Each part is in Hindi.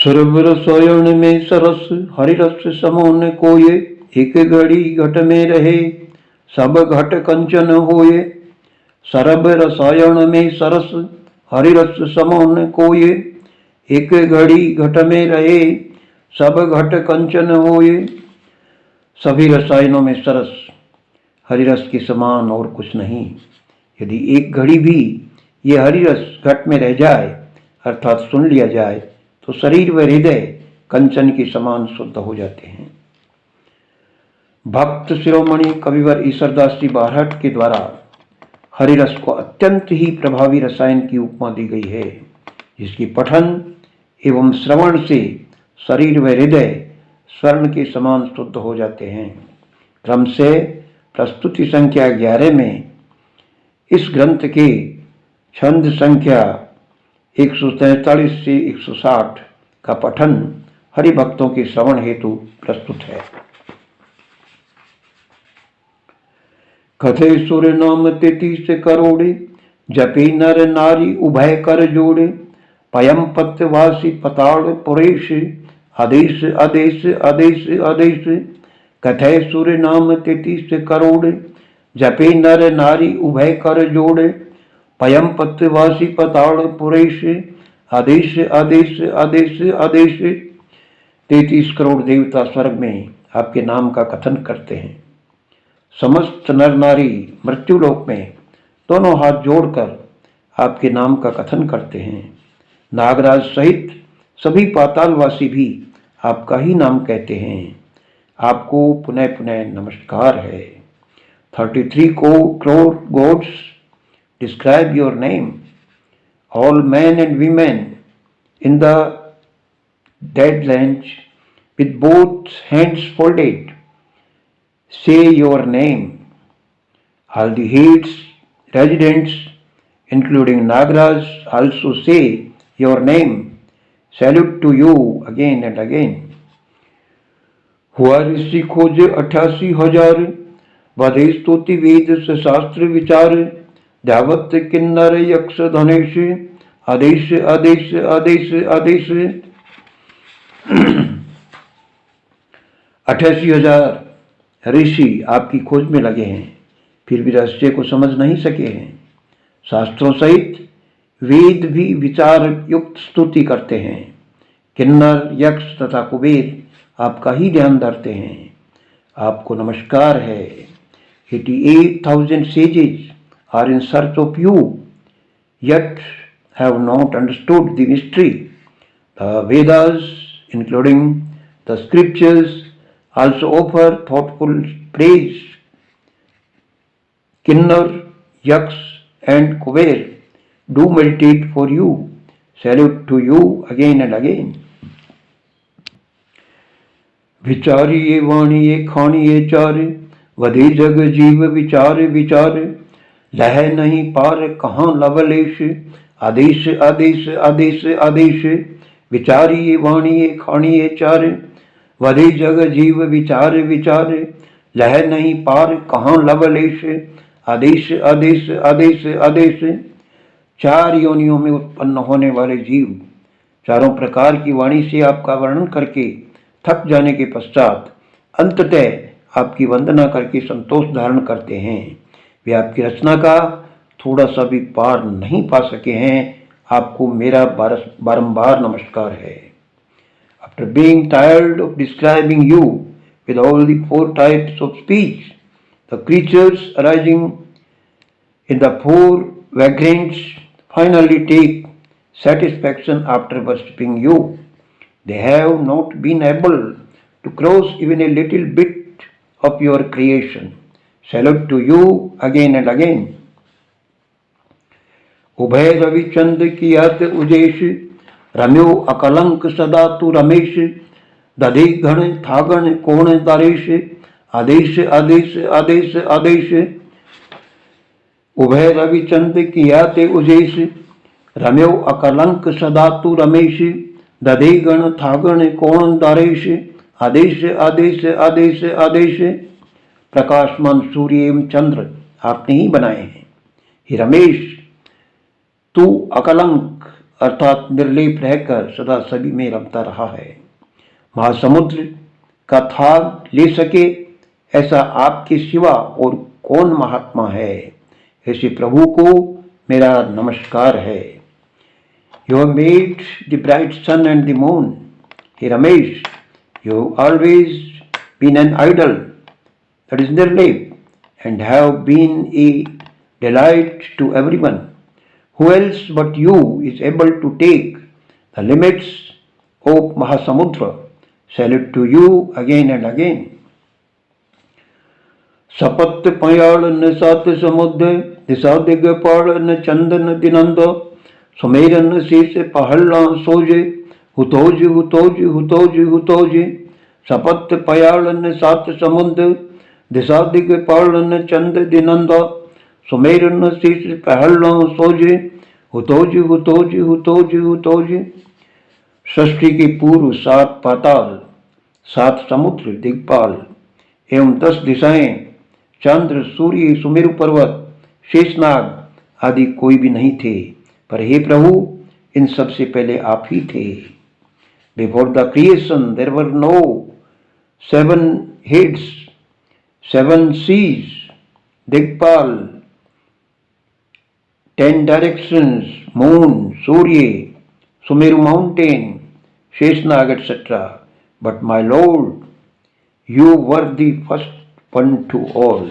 सुरभ रसायन में सरस, हरिरस समोन कोये। एक घड़ी घट में रहे, सब घट कंचन होए। सरभ रसायन में सरस, हरिरस समोन कोये। एक घड़ी घट में रहे, सब घट कंचन होए। सभी रसायनों में सरस, हरिरस के समान और कुछ नहीं। यदि एक घड़ी भी ये हरिरस घट में रह जाए, अर्थात सुन लिया जाए, तो शरीर व हृदय कंचन के समान शुद्ध हो जाते हैं। भक्त शिरोमणि कविवर ईश्वरदास जी बारहट के द्वारा हरिरस को अत्यंत ही प्रभावी रसायन की उपमा दी गई है, जिसकी पठन एवं श्रवण से शरीर व हृदय स्वर्ण के समान शुद्ध हो जाते हैं। क्रम से प्रस्तुति संख्या 11 में इस ग्रंथ के छंद संख्या 143 से 160 का पठन हरिभक्तों के श्रवण हेतु प्रस्तुत है। कथे सुर नाम 33 करोड़े, जपे नर नारी उभय कर जोड़े। पयम पत्यवासी पताड़ पुरेश, आदेश आदेश आदेश आदेश। कथे सुर नाम 33 करोड़े, जपे नर नारी उभय कर जोड़े। पयम पत्यवासी पताड़ पुरेश, आदेश आदेश आदेश आदेश। 33 करोड़ देवता स्वर्ग में आपके नाम का कथन करते हैं। समस्त नर नारी मृत्युलोक में दोनों हाथ जोड़कर आपके नाम का कथन करते हैं। नागराज सहित सभी पातालवासी भी आपका ही नाम कहते हैं। आपको पुनः पुनः नमस्कार है। 33 crore gods describe your name. All men and women in the dead lands with both hands folded say your name. All the Hades residents, including Nagraj, also say your name. Salute to you again and again. हुआ ऋषि खोज 88,000, बधे स्तुति वेद शास्त्र विचार। धावत किन्नर यक्ष धनेश, आदेश आदेश आदेश आदेश। 88,000 ऋषि आपकी खोज में लगे हैं, फिर भी रहस्य को समझ नहीं सके हैं। शास्त्रों सहित वेद भी विचार युक्त स्तुति करते हैं। किन्नर यक्ष तथा कुबेर आपका ही ध्यान धरते हैं। आपको नमस्कार है। 88,000 sages are in search of you, yet have not understood the mystery. The Vedas, including the scriptures, also offer thoughtful praise. Kinnar, Yaks and Kuber do meditate for you. Salute to you again and again. विचारिये वाणिये खाणिये चार, वधे जग जीव विचार विचार। लह नहीं पार कहाँ लवलेश, आदेश आदेश आदेश आदेश। विचारिये वाणिये खाणिये चार, वधे जग जीव विचार विचार। लह नहीं पार कहाँ लवलेश, आदेश आदेश आदेश आदेश। 4 योनियों में उत्पन्न होने वाले जीव चारों प्रकार की वाणी से आपका वर्णन करके थक जाने के पश्चात अंततः आपकी वंदना करके संतोष धारण करते हैं। वे आपकी रचना का थोड़ा सा भी पार नहीं पा सके हैं। आपको मेरा बारंबार नमस्कार है। After being tired of describing you with all the 4 types of speech, the creatures arising in the 4 vagrants finally take satisfaction after worshipping you. They have not been able to cross even a little bit of your creation. Salute to you again and again. उभय रविचंद कियात उजेश, रम्यो अकलंक सदा तु रमेश। दधे गण थागण कोण तारेश, आदेश आदेश आदेश आदेश। उभय रविचंद कियात उजेश, रम्यो अकलंक सदा तु रमेश। दधे गण थागण कोण तारेश, आदेश आदेश आदेश आदेश। प्रकाशमान सूर्य एवं चंद्र आपने ही बनाए हैं। हे रमेश, तू अकलंक अर्थात निर्लेप रहकर सदा सभी में रमता रहा है। महासमुद्र का थाल ले सके ऐसा आपके सिवा और कौन महात्मा है। ऐसे प्रभु को मेरा नमस्कार है। You have made the bright sun and the moon. Hey Ramesh, you have always been an idol, that is Nirlep, and have been a delight to everyone. Who else but you is able to take the limits of Mahasamudra? Salute to you again and again. सपत पयाल न सात समुद्र दिशा दिगपाल न चंदन दिनंद सुमेरन शीस पहला सोजे हुतोज हुतोज हुतोज हुतोज सपत पयाल न सात समुद्र दिशा दिगपाल न चंद दिनंद सुमेरन शीस पहला सोजे हुतोज हुतोज हुतोज हुतोज। सृष्टि के पूर्व सात पाताल, सात समुद्र दिग्पाल एवं 10 दिशाएं, चंद्र, सूर्य, सुमेरु पर्वत, शेषनाग आदि कोई भी नहीं थे, पर हे प्रभु इन सब से पहले आप ही थे। Before the creation there were no 7 heads, 7 seas, Digpal, 10 directions, moon, Surya, Sumeru mountain, Sheshnag etcetera, but my lord you were the first one to all.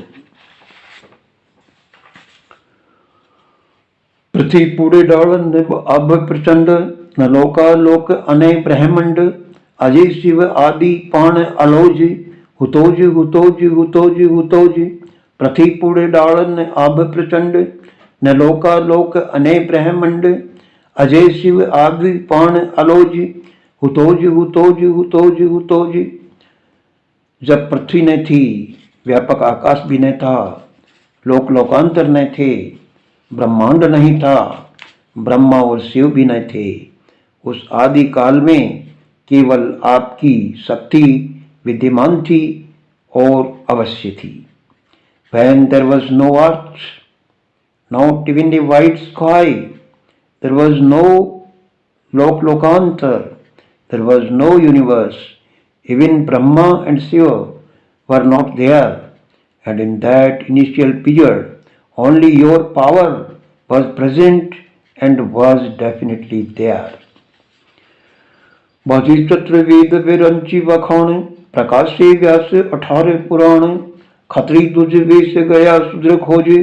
पृथ्वी पूरे डालन अब प्रचंड न लोकालोक अनय ब्रह्मंड अजय शिव आदि पाण अलोज हुतोज हुतोज हुतोज हुतोज। पृथ्वी पूरे डालन अब प्रचंड न लोकालोक अनय ब्रह्मंड अजय शिव आदि पाण अलोज हुतोज हुतोज हुतोज हुतोज। जब पृथ्वी न थी, व्यापक आकाश भी न था, लोक लोकांतर न थे, ब्रह्मांड नहीं था, ब्रह्मा और शिव भी न थे, उस आदि काल में केवल आपकी शक्ति विद्यमान थी और अवश्य थी। When there was no earth, not even the white sky, there was no lokantar, there was no universe. Even Brahma and Shiva were not there, and in that initial period, only your power was present and was definitely there. बाजी चतुर्वेद विरंची वखाण प्रकाशे व्यास 18 पुराण खत्री तुझ वेश गया सुद्र खोजे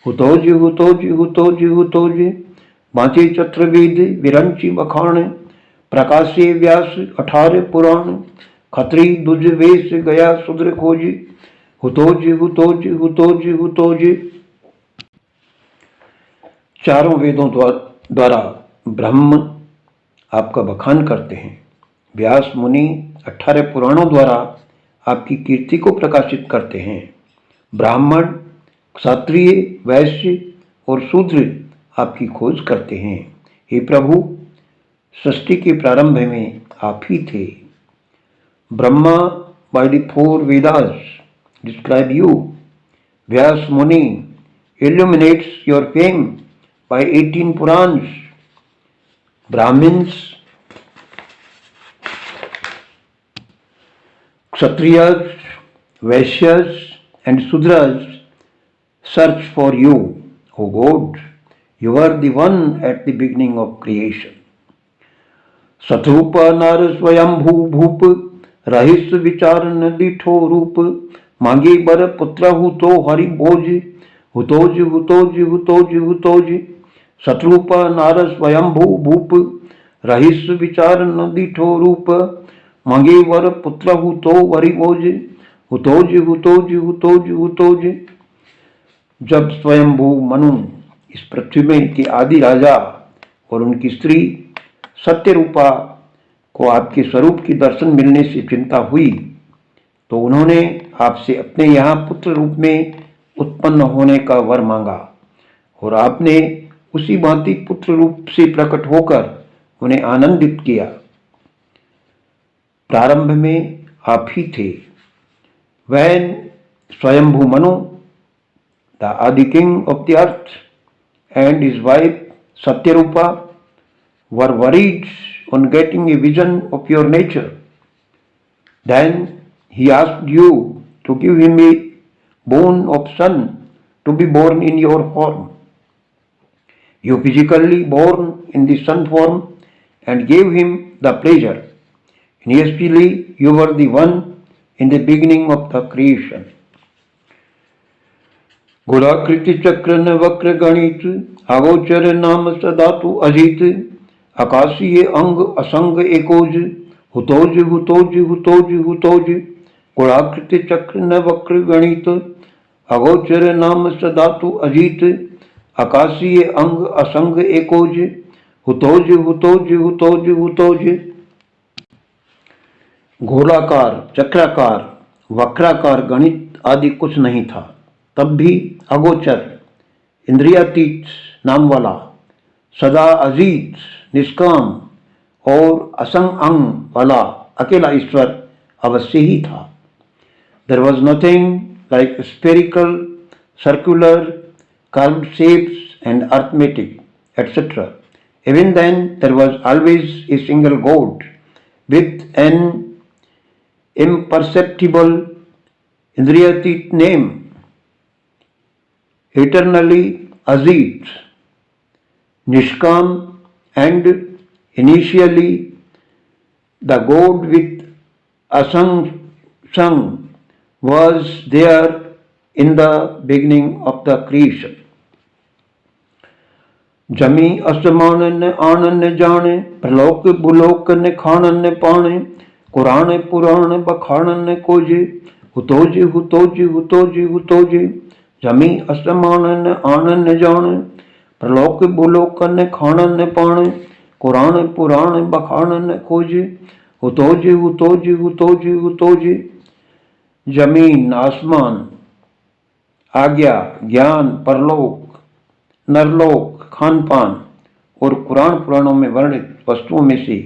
हुतोज हुतोज हुतोज हुतोज। बाजी चतुर्वेद विरंची वखाण प्रकाशे व्यास 18 पुराण खत्री दुज वेश गया सुद्र खोज हुतोज हुतोज हुतोज हुतोज। चारों वेदों द्वारा ब्रह्म आपका बखान करते हैं। व्यास मुनि 18 पुराणों द्वारा आपकी कीर्ति को प्रकाशित करते हैं। ब्राह्मण, क्षत्रिय, वैश्य और शूद्र आपकी खोज करते हैं। हे प्रभु, सृष्टि के प्रारंभ में आप ही थे। Brahma by the 4 Vedas describe you. Vyas Muni illuminates your fame by 18 Purans. Brahmins, Kshatriyas, Vaishyas and Sudras search for you. O God, you are the one at the beginning of creation. Satarupa नार स्वयंभू भूप रहिस विचार नदी ठो रूप मांगे बर पुत्र हुतो हरि भोज हुतोज हुतोज हुतोज हुतोज। सतरूपा नार स्वयंभू भूप रहिस विचार नदी ठो रूप मांगे वर पुत्र हुतो हरि भोज हुतोज हुतोज हुतोज हुतोज। जब स्वयंभू मनु इस पृथ्वी में के आदि राजा और उनकी स्त्री सत्यरूपा को आपके स्वरूप की दर्शन मिलने से चिंता हुई, तो उन्होंने आपसे अपने यहाँ पुत्र रूप में उत्पन्न होने का वर मांगा और आपने उसी भांति पुत्र रूप से प्रकट होकर उन्हें आनंदित किया। प्रारंभ में आप ही थे। When Swayambhu Manu, the Adi King of the earth, and his wife Satyarupa were worried on getting a vision of your nature. Then he asked you to give him a bone of son to be born in your form. You physically born in the son form and gave him the pleasure. Initially, you were the one in the beginning of the creation. गोलाकृति चक्र न वक्र गणित अगोचर नाम सदातु अजित आकाशीय अंग असंग एकोज हुतोज हुतोज हुतोज हुतोज गोलाकृति चक्र न वक्र गणित अगोचर नाम सदातु अजित आकाशीय अंग असंग एकोज हुतोज हुतोज हुतोज हुतोज। गोलाकार, चक्राकार, वक्राकार गणित आदि कुछ नहीं था, तब भी अगोचर, इंद्रियातीत नाम वाला, सदा अजीत, निष्काम और असंग अंग वाला अकेला ईश्वर अवश्य ही था। There was nothing like spherical, circular, curved shapes and arithmetic, etc. Even then, there was always a single God with an imperceptible indriyatit name, eternally Azit, Nishkam, and initially the God with Asang Sang was there in the beginning of the creation. जमी असमान न आनन न जाने प्रलोक बुलोक न खानन न पाने कुरान पुराण बखानन न कोजे हुतोज हुतोज हुतोज हुतोज। जमी असमान न आनन न जाने प्रलोक बुलोक न खानन न पाने कुरान पुराण बखानन न खोजे हुतोज हुतोज हुतोज हुतोज। जमीन, आसमान, आज्ञा, ज्ञान, परलोक, नरलोक, खान पान और कुरान पुराणों में वर्णित वस्तुओं में से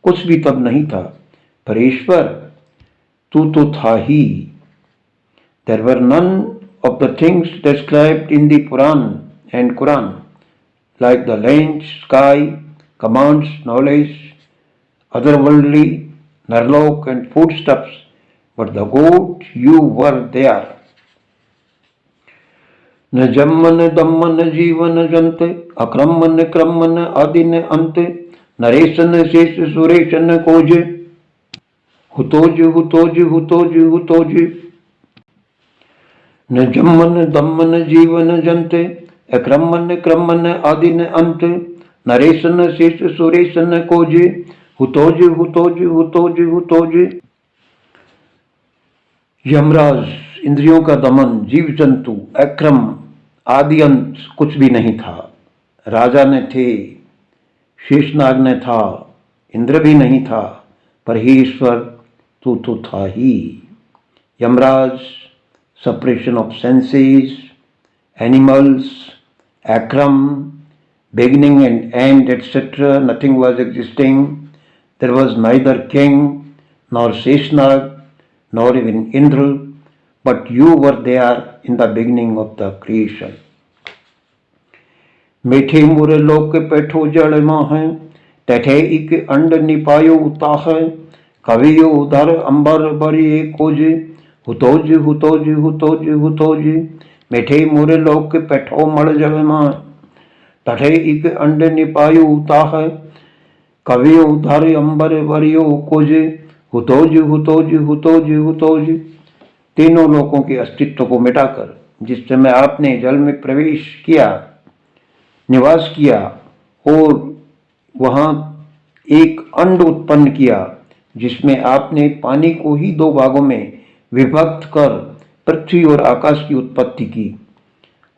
कुछ भी तब नहीं था, पर ईश्वर तू तो था ही। There were none of the things described in the Puran and Quran, like the land, sky, commands, knowledge, otherworldly, narlok and foodstuffs, but the God you were there. न जम्मन दम्मन जीवन जंत अक्रमन क्रमन आदि न अंत नरेशन शेष सुरेशन कोज हुतोज हुतोज हुतोज हुतोज। न जम्मन दम्मन जीवन जंत अक्रमन क्रमन आदि न अंत नरेशन शेष सुरेशन कोज हुतोज हुतोज हुतोज हुतोज। यमराज, इंद्रियों का दमन, जीव जंतु, अक्रम, आदि अंत कुछ भी नहीं था। राजा ने थे, शेषनाग ने था, इंद्र भी नहीं था, पर ही ईश्वर तू तो था ही। Yamraj, separation of senses, animals, akram, beginning and end, etc. Nothing was existing. There was neither king, nor Sheshnag, nor even Indra, but you were there in the beginning of the creation. मीठे मुरे लोक पैठो जड़ माह तठे इक अंड निपायो उताह कवियो उधर अंबर बरिए खोज हुतोज हुतोज हुतोज हुतोज। मीठे मुरे लोक पैठो मड़ जड़ माह तठे इक अंड निपायो उताह कवियो उधर अंबर बरियो खोज हुतोज हुतोज हुतोज हुतोज। तीनों लोकों के अस्तित्व को मिटाकर जिस समय आपने जल में प्रवेश किया, निवास किया और वहां एक अंड उत्पन्न किया जिसमें आपने पानी को ही दो भागों में विभक्त कर पृथ्वी और आकाश की उत्पत्ति की,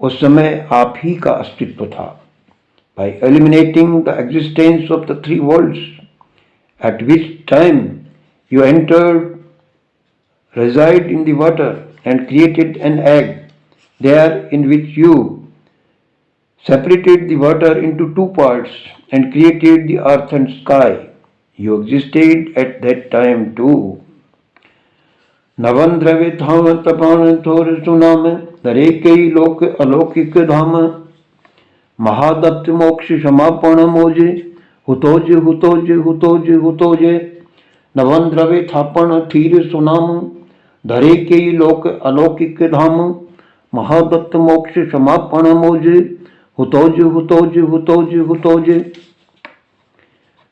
उस समय आप ही का अस्तित्व था। By eliminating the existence of the three worlds, at which time you entered, reside in the water and created an egg there in which you separated the water into two parts and created the earth and sky. You existed at that time too. नवन द्रव्य धाम तपान थोर सुनाम दरेक लोक अलौकिक धाम महादत्त मोक्ष समापन मोजे हुतोज हुतोज हुतोज हुतोज नवन द्रवे थापण थीर सुनाम धरे के लोक अलौकिक धाम महादत्त मोक्ष समापन मोज हुतोज हुतोज हुतोज हुतोज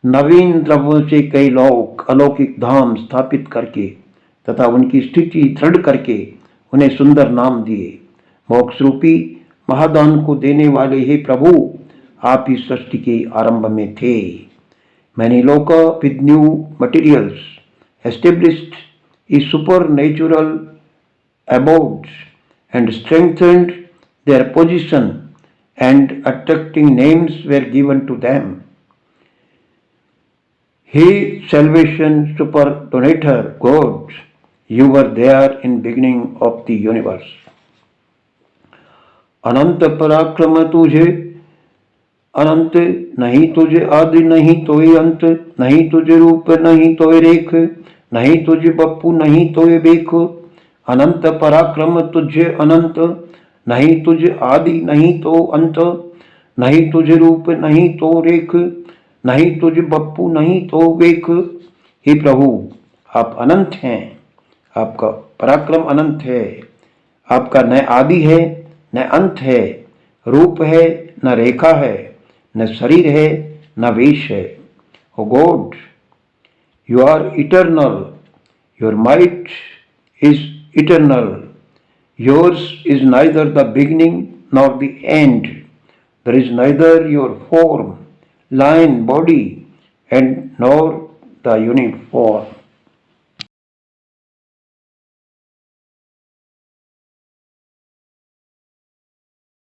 नवीन द्रव्यों से कई लोक अलौकिक धाम स्थापित करके तथा उनकी स्थिति दृढ़ करके उन्हें सुंदर नाम दिए। मोक्ष रूपी महादान को देने वाले हे प्रभु, आप इस सृष्टि के आरंभ में थे। Many loka with new materials established a supernatural abodes and strengthened their position, and attracting names were given to them. He salvation super donator God, you were there in beginning of the universe. अनंत पराक्रम तुझे अनंत, नहीं तुझे आदि नहीं तोय अंत, नहीं तुझे रूप नहीं तोय रेख, नहीं तुझे बप्पू नहीं तोय बेख। अनंत पराक्रम तुझे अनंत, नहीं तुझे आदि नहीं तो अंत, नहीं तुझे रूप नहीं तो रेख, नहीं तुझे बप्पू नहीं तो बेख। हे प्रभु, आप अनंत हैं, आपका पराक्रम अनंत है, आपका न आदि है न अंत है, रूप है न रेखा है, न शरीर है न वेश है। O God, you are eternal, your might is eternal, yours is neither the beginning nor the end, there is neither your form, line, body and nor the uniform.